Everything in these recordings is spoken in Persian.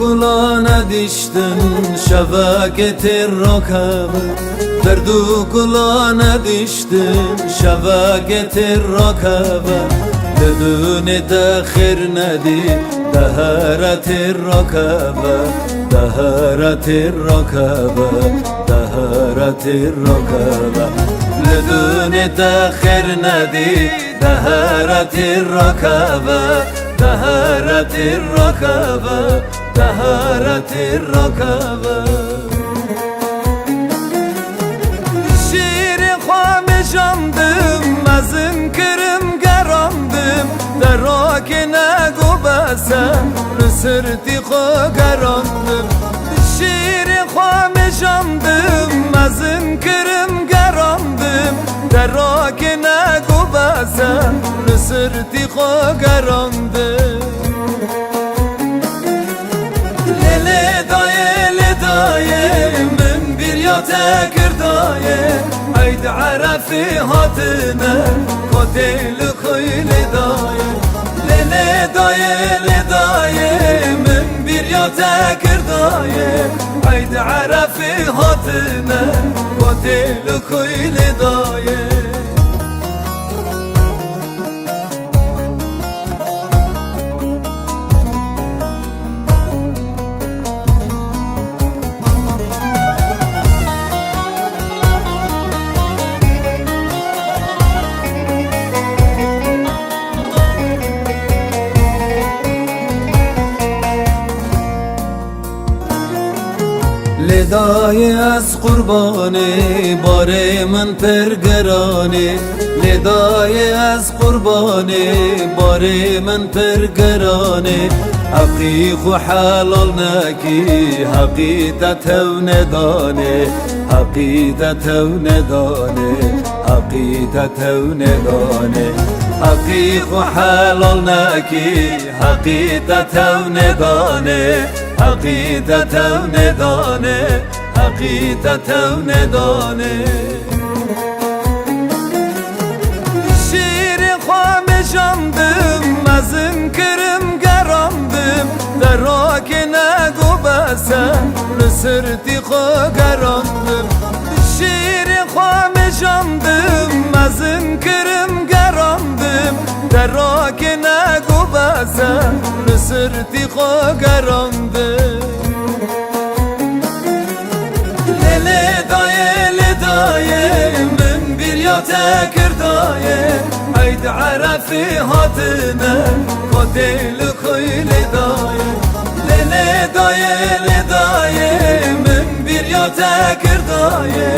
kulağına düştüm şevaket rakabı Derdu kulağına düştüm şevaket rakabı Dedune dakhir nedi دهرت الركبة دهرت الركبة دهرت الركبة لدون تاخر ندي دهرت الركبة دهرت الركبة دهرت الركبة شیر خامشاندم مزن کرم گراندم دراک نگو بسم سرتی خو گراندم شیر خامشاندم مزن کرم گراندم دراک نگو بسم سرتی خو گراندم لیلی دایه من bir yata kirdaye Haydi arafi hatine Kotel kuyli daye Lele daye Min bir yata kirdaye Haydi arafi hatine Kotel kuyli daye لدای از قربانی باره من پرگرانی لدای از قربانی باره من پرگرانی حقیق و حلال نکی حقیقت و ندانی حقیقت و ندانی حقیقت و ندانی حقیق و حلال نکی حقیقت و ندانی حقیقت و ندانه حقیقت و ندانه شیر خامشاندم مزن کرم گراندم دراک نگو بسم سرتی خو گراندم شیر خامشاندم مزن کرم گراندم دراک نگو بسم سرتی خو گراندم لدايه من bir yata kirdaye Haydi arafi hatine Kotel kuyli daye Ledaye min bir yata kirdaye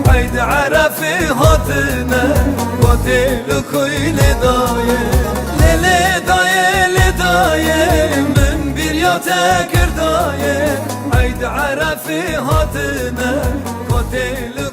Haydi arafi hatine Kotel kuyli daye Ledaye min bir yata kirdaye Haydi arafi hatine Kotel